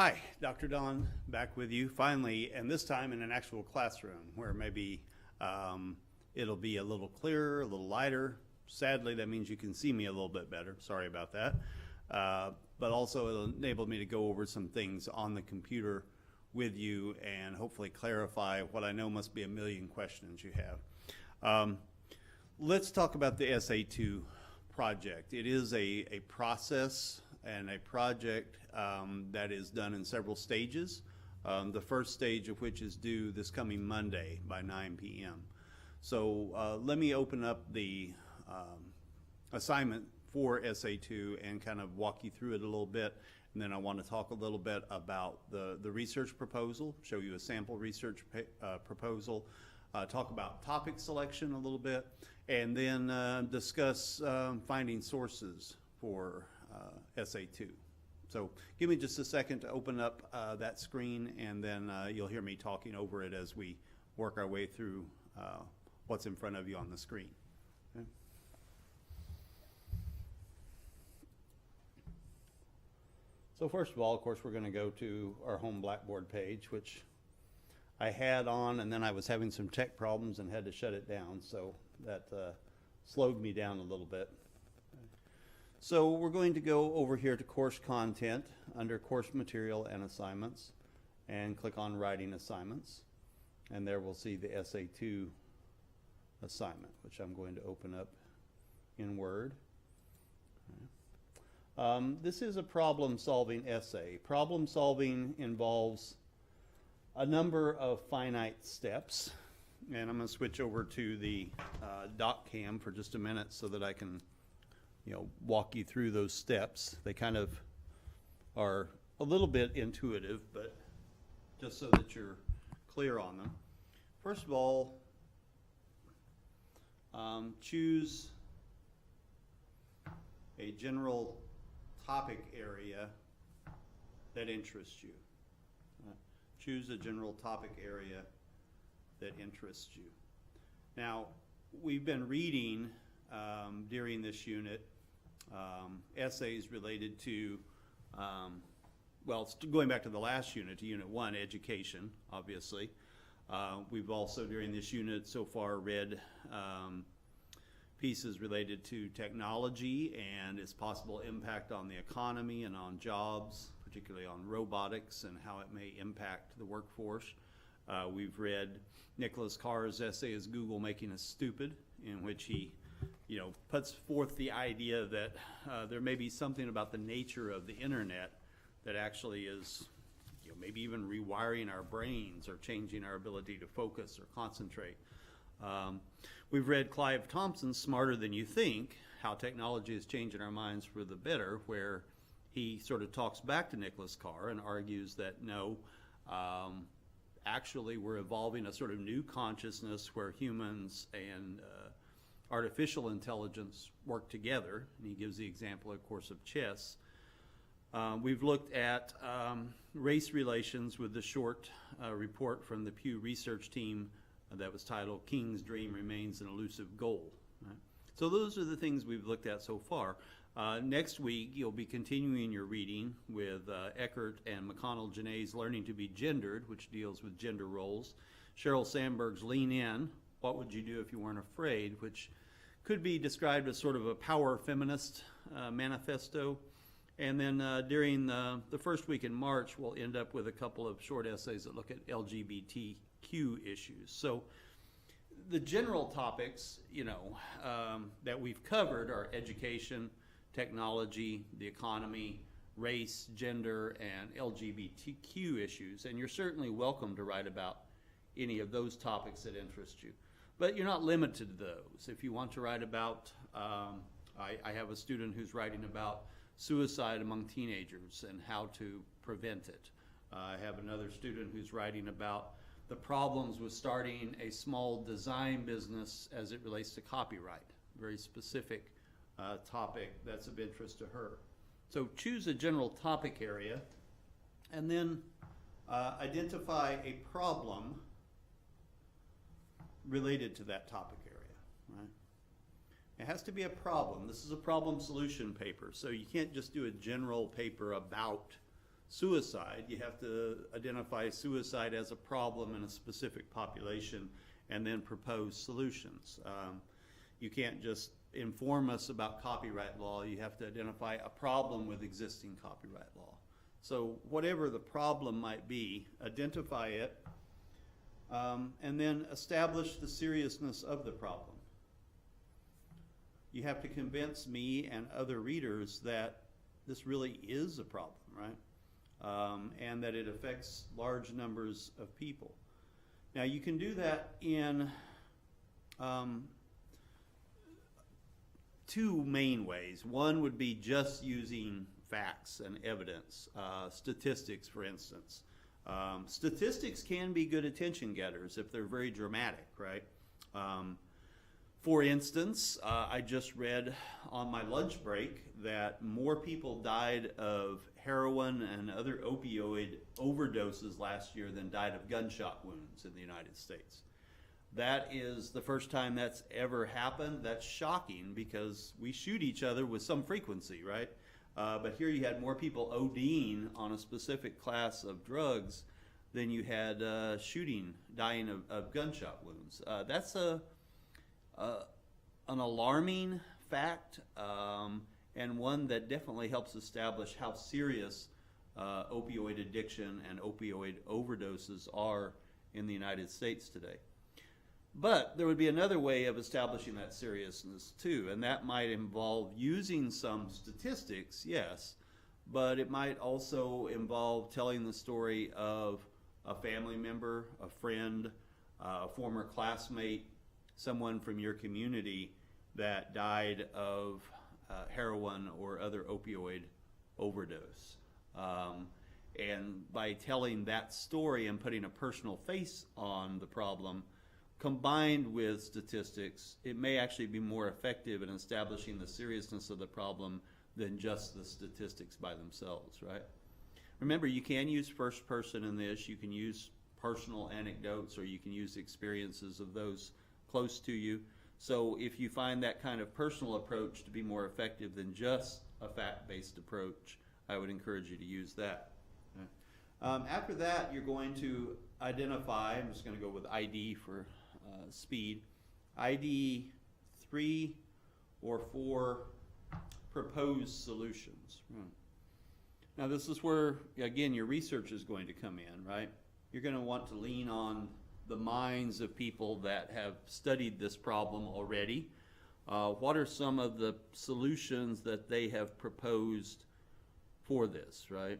Hi, Dr. Don, back with you finally, and this time in an actual classroom where maybe it'll be a little clearer, a little lighter. Sadly, that means you can see me a little bit better. Sorry about that. But also it'll enable me to go over some things on the computer with you and hopefully clarify what I know must be a million questions you have. Let's talk about the SA2 project. It is a process and a project that is done in several stages. The first stage of which is due this coming Monday by 9 p.m. So let me open up the assignment for SA2 and kind of walk you through it a little bit. And then I want to talk a little bit about the research proposal, show you a sample research proposal, talk about topic selection a little bit, and then discuss finding sources for SA2. So give me just a second to open up that screen, and then you'll hear me talking over it as we work our way through what's in front of you on the screen. Okay. So first of all, of course, we're going to go to our home Blackboard page, which I had on, and then I was having some tech problems and had to shut it down, so that slowed me down a little bit. So we're going to go over here to course content under course material and assignments and click on writing assignments, and there we'll see the SA2 assignment, which I'm going to open up in Word. This is a problem-solving essay. Problem-solving involves a number of finite steps, and I'm going to switch over to the doc cam for just a minute so that I can walk you through those steps. They kind of are a little bit intuitive, but just so that you're clear on them. First of all, choose a general topic area that interests you. Choose a general topic area that interests you. Now, we've been reading during this unit essays related to, well, it's going back to the last unit, to Unit 1, education, obviously. We've also, during this unit so far, read pieces related to technology and its possible impact on the economy and on jobs, particularly on robotics and how it may impact the workforce. We've read Nicholas Carr's essay, Is Google Making Us Stupid?, in which he puts forth the idea that there may be something about the nature of the internet that actually is maybe even rewiring our brains or changing our ability to focus or concentrate. We've read Clive Thompson's Smarter Than You Think, How Technology is Changing Our Minds for the Better, where he sort of talks back to Nicholas Carr and argues that no, actually we're evolving a sort of new consciousness where humans and artificial intelligence work together, and he gives the example, of course, of chess. We've looked at race relations with the short report from the Pew Research team that was titled King's Dream Remains an Elusive Goal. Right? So those are the things we've looked at so far. Next week, you'll be continuing your reading with Eckert and McConnell-Janae's Learning to Be Gendered, which deals with gender roles. Sheryl Sandberg's Lean In, What Would You Do If You Weren't Afraid?, which could be described as sort of a power feminist manifesto. And then during the first week in March, we'll end up with a couple of short essays that look at LGBTQ issues. So the general topics, that we've covered are education, technology, the economy, race, gender, and LGBTQ issues. And you're certainly welcome to write about any of those topics that interest you. But you're not limited to those. If you want to write about, I have a student who's writing about suicide among teenagers and how to prevent it. I have another student who's writing about the problems with starting a small design business as it relates to copyright, very specific topic that's of interest to her. So choose a general topic area and then identify a problem related to that topic area, right? It has to be a problem. This is a problem solution paper, so you can't just do a general paper about suicide, you have to identify suicide as a problem in a specific population and then propose solutions. You can't just inform us about copyright law. You have to identify a problem with existing copyright law. So whatever the problem might be, identify it, and then establish the seriousness of the problem. You have to convince me and other readers that this really is a problem, right? And that it affects large numbers of people. Now you can do that in two main ways. One would be just using facts and evidence, statistics, for instance. Statistics can be good attention getters if they're very dramatic, right? For instance, I just read on my lunch break that more people died of heroin and other opioid overdoses last year than died of gunshot wounds in the United States. That is the first time that's ever happened. That's shocking because we shoot each other with some frequency, right? But here you had more people ODing on a specific class of drugs than you had dying of gunshot wounds. That's an alarming fact, and one that definitely helps establish how serious opioid addiction and opioid overdoses are in the United States today. But there would be another way of establishing that seriousness too, and that might involve using some statistics, yes, but it might also involve telling the story of a family member, a friend, a former classmate, someone from your community that died of heroin or other opioid overdose. And by telling that story and putting a personal face on the problem, combined with statistics, it may actually be more effective in establishing the seriousness of the problem than just the statistics by themselves, right? Remember, you can use first person in this. You can use personal anecdotes, or you can use experiences of those close to you. So if you find that kind of personal approach to be more effective than just a fact-based approach, I would encourage you to use that. After that, you're going to identify, I'm just going to go with ID for speed, ID 3 or 4 proposed solutions. Now this is where, again, your research is going to come in, right? You're going to want to lean on the minds of people that have studied this problem already. What are some of the solutions that they have proposed for this, right?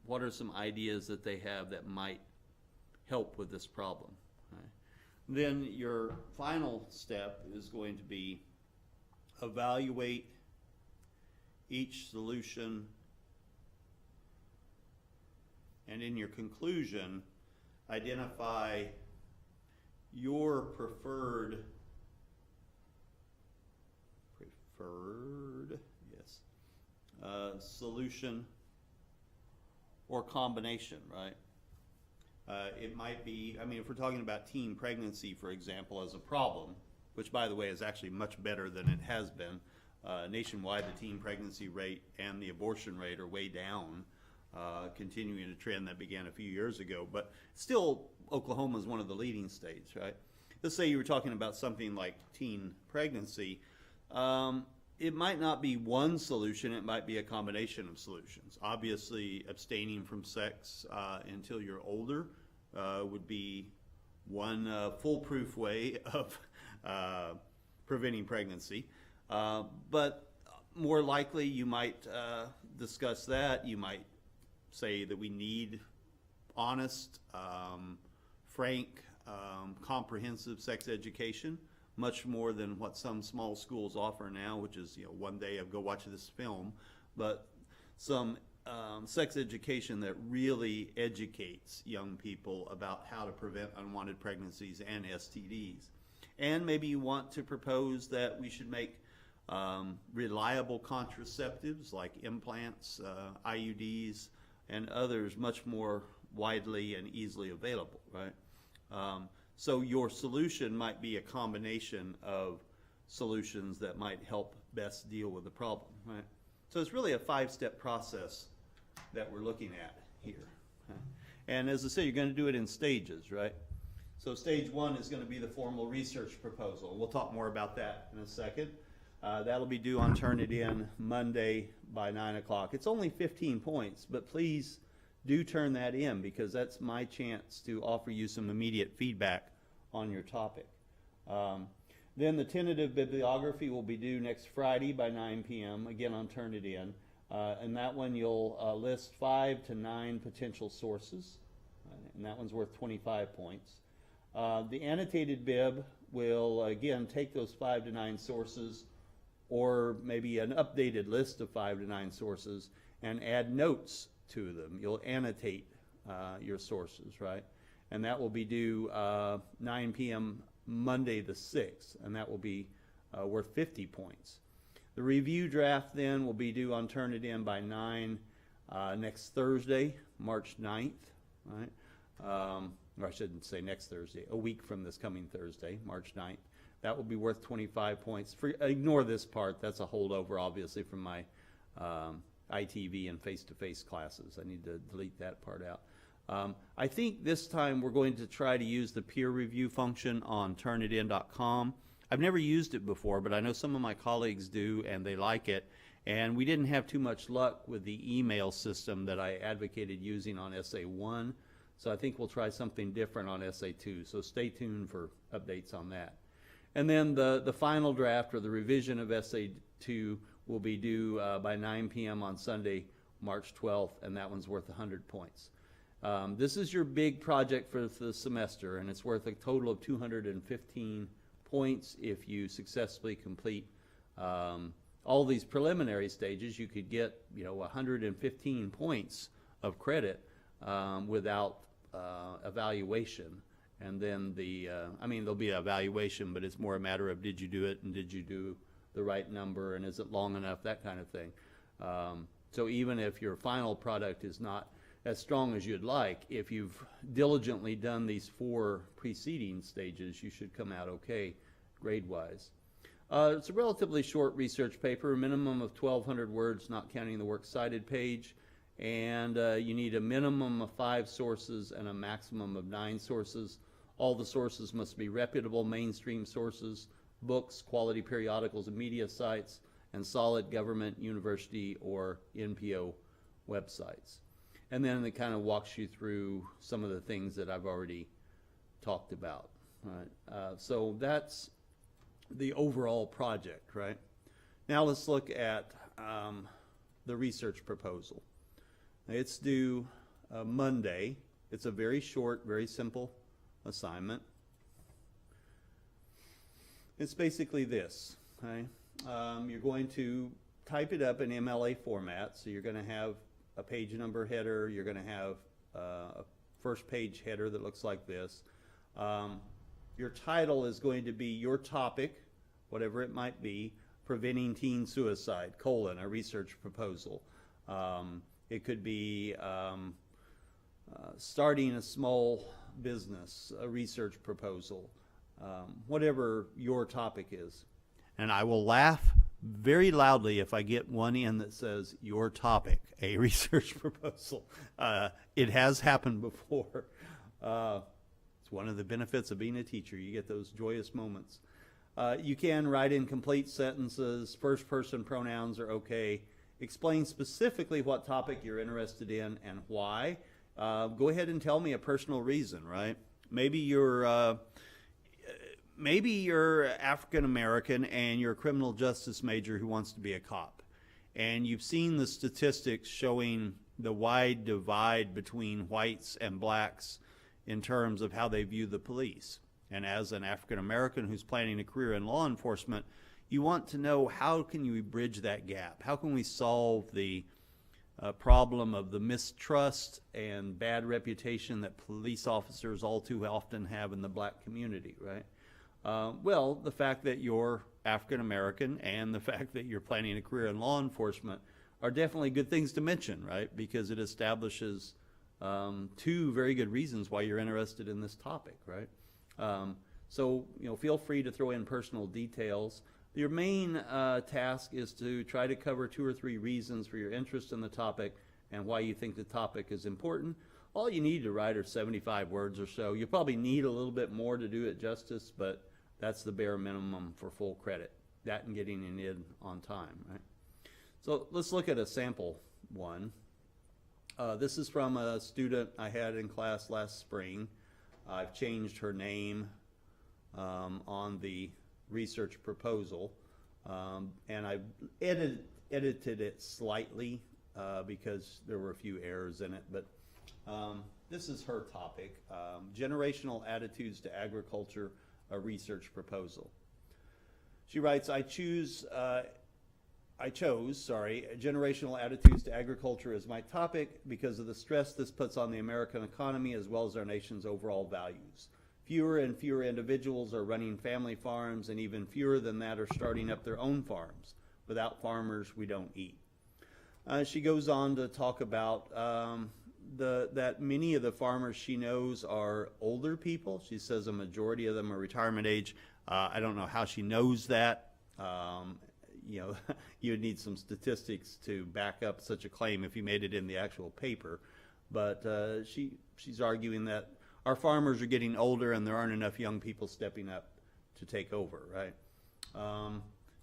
What are some ideas that they have that might help with this problem? Right? Then your final step is going to be evaluate each solution, and in your conclusion, identify your preferred solution or combination, right? It might be, I mean, if we're talking about teen pregnancy, for example, as a problem, which by the way is actually much better than it has been. Nationwide, the teen pregnancy rate and the abortion rate are way down, continuing a trend that began a few years ago. But still, Oklahoma is one of the leading states, right? Let's say you were talking about something like teen pregnancy. It might not be one solution, it might be a combination of solutions. Obviously, abstaining from sex until you're older would be one foolproof way of preventing pregnancy. But more likely you might discuss that. You might say that we need honest, frank, comprehensive sex education, much more than what some small schools offer now, which is, you know, one day of go watch this film, but some sex education that really educates young people about how to prevent unwanted pregnancies and STDs. And maybe you want to propose that we should make reliable contraceptives like implants, IUDs, and others much more widely and easily available, right? So your solution might be a combination of solutions that might help best deal with the problem, right? So it's really a 5-step process that we're looking at here. And as I said, you're going to do it in stages, right? So stage one is going to be the formal research proposal. We'll talk more about that in a second. That'll be due on Turn It In Monday by 9 o'clock. It's only 15 points, but please do turn that in because that's my chance to offer you some immediate feedback on your topic. Then the tentative bibliography will be due next Friday by 9 p.m., again on Turn It In. And that one you'll list 5 to 9 potential sources, and that one's worth 25 points. The annotated bib will, again, take those 5 to 9 sources or maybe an updated list of 5 to 9 sources and add notes to them. You'll annotate your sources, right? And that will be due 9 p.m. Monday the 6th, and that will be worth 50 points. The review draft then will be due on Turn It In by 9 next Thursday, March 9th, right? Or I shouldn't say next Thursday, a week from this coming Thursday, March 9th. That will be worth 25 points. Ignore this part. That's a holdover, obviously, from my ITV and face-to-face classes. I need to delete that part out. I think this time we're going to try to use the peer review function on turnitin.com. I've never used it before, but I know some of my colleagues do, and they like it. And we didn't have too much luck with the email system that I advocated using on SA1. So I think we'll try something different on SA2. So stay tuned for updates on that. And then the final draft or the revision of SA2 will be due by 9 p.m. on Sunday, March 12th, and that one's worth 100 points. This is your big project for the semester, and it's worth a total of 215 points if you successfully complete all these preliminary stages. You could get 115 points of credit without evaluation. And then there'll be an evaluation, but it's more a matter of did you do it and did you do the right number and is it long enough, that kind of thing. So even if your final product is not as strong as you'd like, if you've diligently done these 4 preceding stages, you should come out okay grade-wise. It's a relatively short research paper, a minimum of 1,200 words, not counting the works cited page. And you need a minimum of 5 sources and a maximum of 9 sources. All the sources must be reputable mainstream sources, books, quality periodicals and media sites, and solid government, university, or NPO websites. And then it kind of walks you through some of the things that I've already talked about. Right? So that's the overall project, right? Now let's look at the research proposal. It's due Monday. It's a very short, very simple assignment. It's basically this, okay? You're going to type it up in MLA format, so you're going to have a page number header, you're going to have a first page header that looks like this. Your title is going to be your topic, whatever it might be, preventing teen suicide, a research proposal. It could be starting a small business, a research proposal, whatever your topic is. And I will laugh very loudly if I get one in that says your topic, a research proposal. It has happened before. It's one of the benefits of being a teacher. You get those joyous moments. You can write in complete sentences. First person pronouns are okay. Explain specifically what topic you're interested in and why. Go ahead and tell me a personal reason, right? Maybe you're African American and you're a criminal justice major who wants to be a cop. And you've seen the statistics showing the wide divide between whites and blacks in terms of how they view the police. And as an African American who's planning a career in law enforcement, you want to know how can we bridge that gap? How can we solve the problem of the mistrust and bad reputation that police officers all too often have in the black community, right? Well, the fact that you're African American and the fact that you're planning a career in law enforcement are definitely good things to mention, right? Because it establishes 2 very good reasons why you're interested in this topic, right? So, feel free to throw in personal details. Your main task is to try to cover 2 or 3 reasons for your interest in the topic and why you think the topic is important. All you need to write are 75 words or so. You probably need a little bit more to do it justice, but that's the bare minimum for full credit. That and getting it in on time, right? So let's look at a sample one. This is from a student I had in class last spring. I've changed her name on the research proposal, and I've edited it slightly because there were a few errors in it, but this is her topic, generational attitudes to agriculture, a research proposal. She writes, I chose generational attitudes to agriculture as my topic because of the stress this puts on the American economy as well as our nation's overall values. Fewer and fewer individuals are running family farms, and even fewer than that are starting up their own farms. Without farmers, we don't eat. She goes on to talk about that many of the farmers she knows are older people. She says a majority of them are retirement age. I don't know how she knows that. You know, you would need some statistics to back up such a claim if you made it in the actual paper. But she's arguing that our farmers are getting older and there aren't enough young people stepping up to take over, right?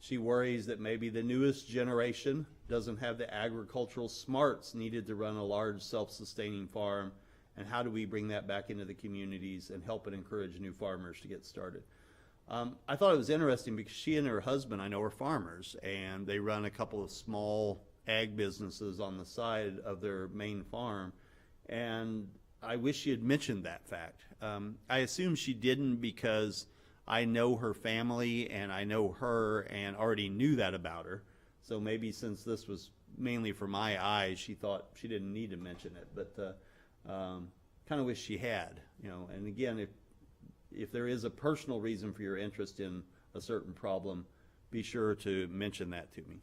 She worries that maybe the newest generation doesn't have the agricultural smarts needed to run a large self-sustaining farm, and how do we bring that back into the communities and help and encourage new farmers to get started? I thought it was interesting because she and her husband, I know, are farmers, and they run a couple of small ag businesses on the side of their main farm, and I wish she had mentioned that fact. I assume she didn't because I know her family and I know her and already knew that about her. So maybe since this was mainly for my eyes, she thought she didn't need to mention it. But kind of wish she had, you know. And again, if there is a personal reason for your interest in a certain problem, be sure to mention that to me.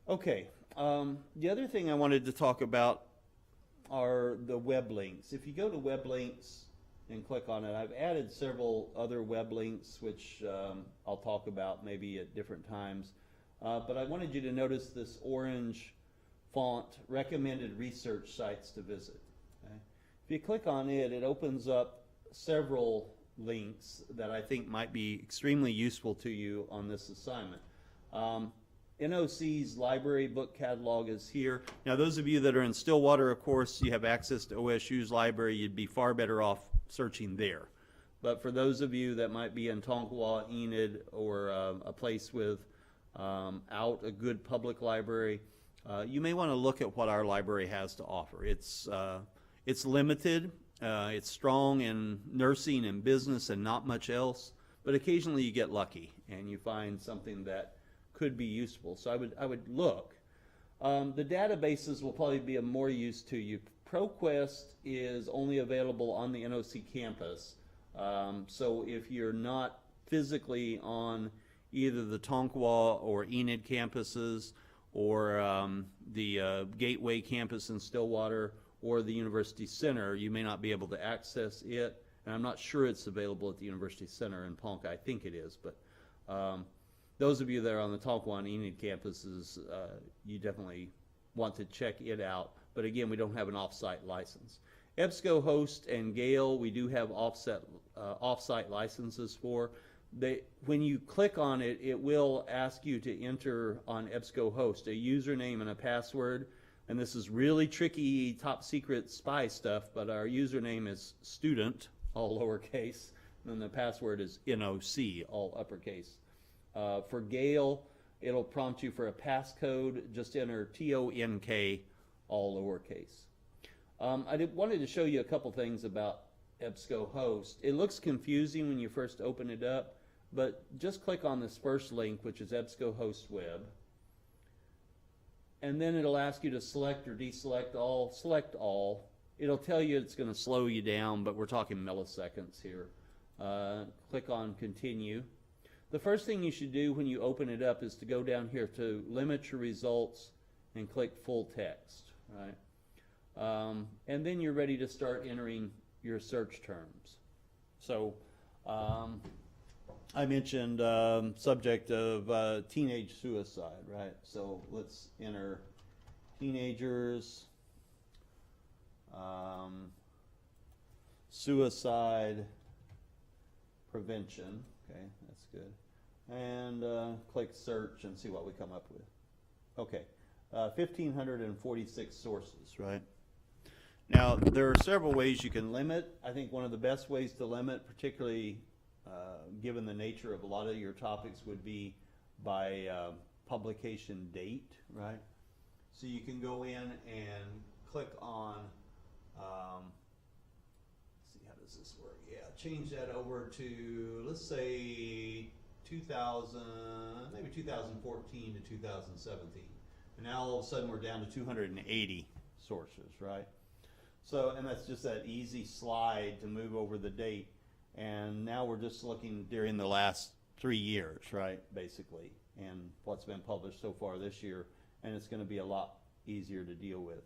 Okay. The other thing I wanted to talk about are the web links. If you go to web links and click on it, I've added several other web links which I'll talk about maybe at different times. But I wanted you to notice this orange font, recommended research sites to visit. Okay? If you click on it, it opens up several links that I think might be extremely useful to you on this assignment. NOC's library book catalog is here. Now, those of you that are in Stillwater, of course, you have access to OSU's library. You'd be far better off searching there. But for those of you that might be in Tonkawa, Enid, or a place with out a good public library, you may want to look at what our library has to offer. It's limited. It's strong in nursing and business and not much else. But occasionally you get lucky and you find something that could be useful. So I would look. The databases will probably be of more use to you. ProQuest is only available on the NOC campus. So if you're not physically on either the Tonkawa or Enid campuses or the Gateway campus in Stillwater or the University Center, you may not be able to access it. And I'm not sure it's available at the University Center in Ponca. I think it is, but those of you that are on the Tonkawa and Enid campuses, you definitely want to check it out. But again, we don't have an off-site license. EBSCOhost and Gale, we do have off-site licenses for. When you click on it, it will ask you to enter on EBSCOhost a username and a password. And this is really tricky, top secret spy stuff, but our username is student, all lowercase, and then the password is NOC, all uppercase. For Gale, it'll prompt you for a passcode. Just enter TONK, all lowercase. I wanted to show you a couple things about EBSCOhost. It looks confusing when you first open it up, but just click on this first link, which is EBSCOhost web. And then it'll ask you to select or deselect all. Select all. It'll tell you it's going to slow you down, but we're talking milliseconds here. Click on continue. The first thing you should do when you open it up is to go down here to limit your results and click full text, right? And then you're ready to start entering your search terms. So I mentioned subject of teenage suicide, right? So let's enter teenagers, suicide prevention. Okay, that's good. And click search and see what we come up with. Okay, 1,546 sources, right? Now, there are several ways you can limit. I think one of the best ways to limit, particularly given the nature of a lot of your topics, would be by publication date, right? So you can go in and click on, let's see, how does this work? Yeah, change that over to, let's say, 2000, maybe 2014 to 2017. And now all of a sudden we're down to 280 sources, right? So, and that's just that easy slide to move over the date. And now we're just looking during the last 3 years, right, basically, and what's been published so far this year, and it's going to be a lot easier to deal with.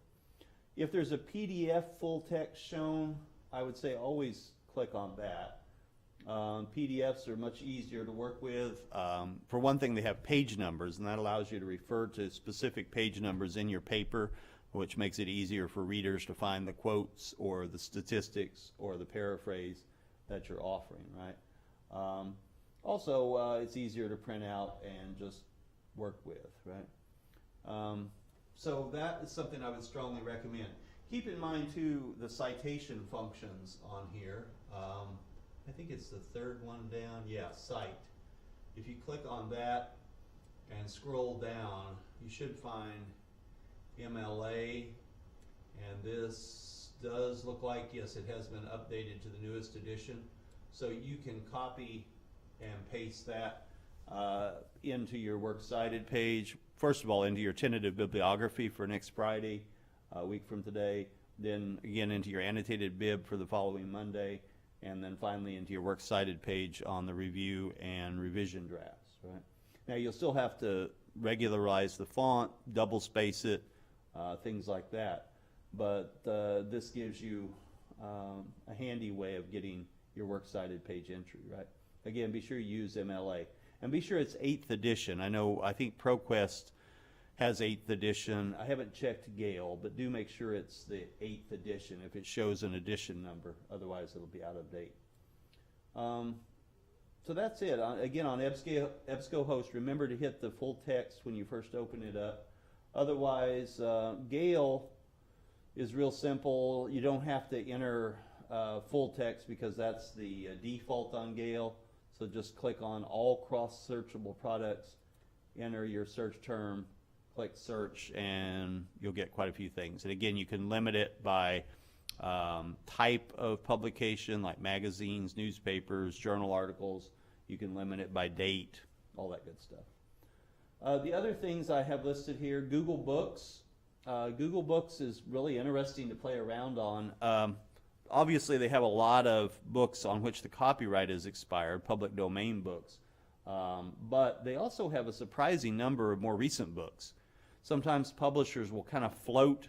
If there's a PDF full text shown, I would say always click on that. PDFs are much easier to work with. For one thing, they have page numbers, and that allows you to refer to specific page numbers in your paper, which makes it easier for readers to find the quotes or the statistics or the paraphrase that you're offering, right? Also, it's easier to print out and just work with, right? So that is something I would strongly recommend. Keep in mind, too, the citation functions on here. I think it's the third one down. Yeah, cite. If you click on that and scroll down, you should find MLA, and this does look like, yes, it has been updated to the newest edition. So you can copy and paste that into your works cited page. First of all, into your tentative bibliography for next Friday, a week from today. Then again into your annotated bib for the following Monday. And then finally into your works cited page on the review and revision drafts, right? Now you'll still have to regularize the font, double space it, things like that. But this gives you a handy way of getting your works cited page entry, right? Again, be sure you use MLA. And be sure it's 8th edition. I think ProQuest has 8th edition. I haven't checked Gale, but do make sure it's the 8th edition if it shows an edition number. Otherwise, it'll be out of date. So that's it. Again, on EBSCOhost, remember to hit the full text when you first open it up. Otherwise, Gale is real simple. You don't have to enter full text because that's the default on Gale. So just click on all cross-searchable products, enter your search term, click search, and you'll get quite a few things. And again, you can limit it by type of publication, like magazines, newspapers, journal articles. You can limit it by date, all that good stuff. The other things I have listed here, Google Books. Google Books is really interesting to play around on. Obviously, they have a lot of books on which the copyright is expired, public domain books. But they also have a surprising number of more recent books. Sometimes publishers will kind of float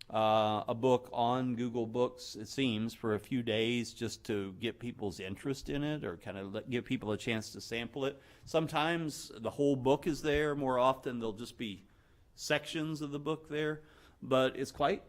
a book on Google Books, it seems, for a few days just to get people's interest in it or kind of give people a chance to sample it. Sometimes the whole book is there. More often, there'll just be sections of the book there. But it's quite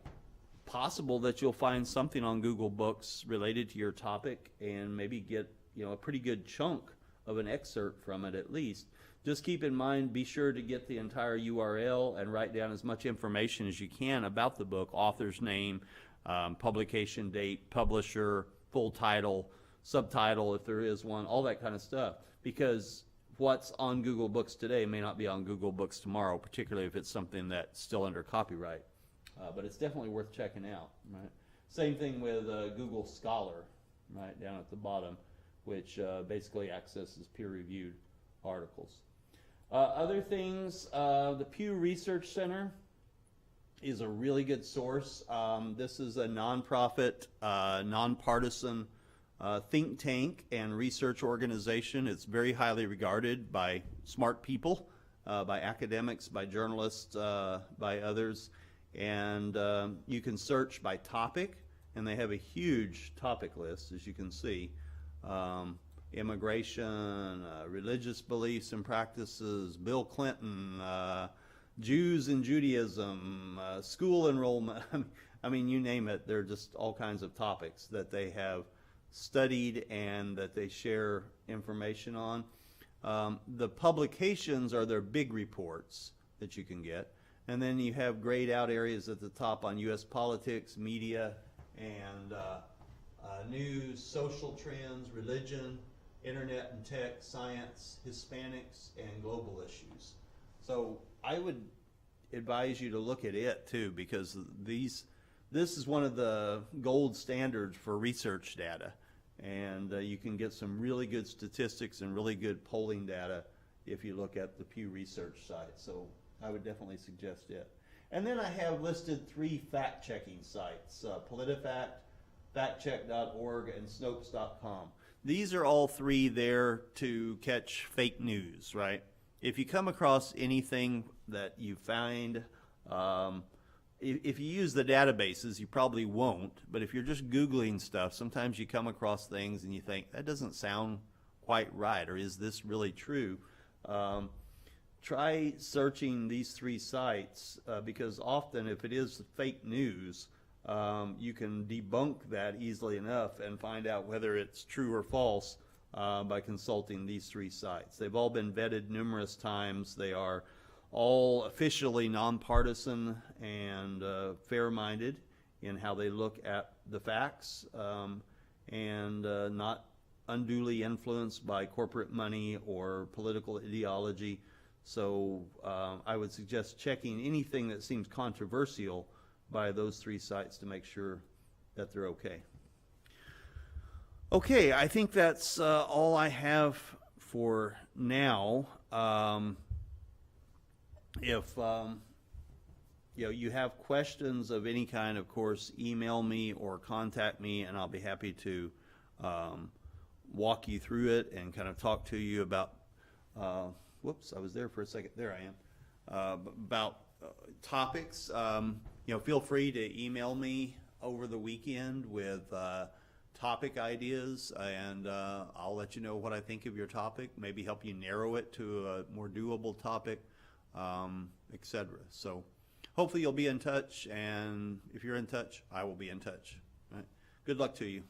possible that you'll find something on Google Books related to your topic and maybe get a pretty good chunk of an excerpt from it at least. Just keep in mind, be sure to get the entire URL and write down as much information as you can about the book, author's name, publication date, publisher, full title, subtitle if there is one, all that kind of stuff. Because what's on Google Books today may not be on Google Books tomorrow, particularly if it's something that's still under copyright. But it's definitely worth checking out, right? Same thing with Google Scholar, right, down at the bottom, which basically accesses peer-reviewed articles. Other things, the Pew Research Center is a really good source. This is a nonprofit, nonpartisan think tank and research organization. It's very highly regarded by smart people, by academics, by journalists, by others. And you can search by topic, and they have a huge topic list, as you can see. Immigration, religious beliefs and practices, Bill Clinton, Jews and Judaism, school enrollment. I mean, you name it. There are just all kinds of topics that they have studied and that they share information on. The publications are their big reports that you can get. And then you have grayed out areas at the top on U.S. politics, media, and news, social trends, religion, internet and tech, science, Hispanics, and global issues. So I would advise you to look at it too, because this is one of the gold standards for research data. And you can get some really good statistics and really good polling data if you look at the Pew Research site. So I would definitely suggest it. And then I have listed 3 fact-checking sites, PolitiFact, factcheck.org, and Snopes.com. These are all 3 there to catch fake news, right? If you come across anything that you find, if you use the databases, you probably won't, but if you're just Googling stuff, sometimes you come across things and you think, that doesn't sound quite right, or is this really true? Try searching these 3 sites, because often if it is fake news, you can debunk that easily enough and find out whether it's true or false by consulting these 3 sites. They've all been vetted numerous times. They are all officially nonpartisan and fair-minded in how they look at the facts, and not unduly influenced by corporate money or political ideology. So I would suggest checking anything that seems controversial by those 3 sites to make sure that they're okay. Okay, I think that's all I have for now. If you have questions of any kind, of course, email me or contact me, and I'll be happy to walk you through it and kind of talk to you about. Whoops, I was there for a second. There I am. About topics. Feel free to email me over the weekend with topic ideas, and I'll let you know what I think of your topic. Maybe help you narrow it to a more doable topic. Etc. So hopefully you'll be in touch, and if you're in touch, I will be in touch. All right. Good luck to you.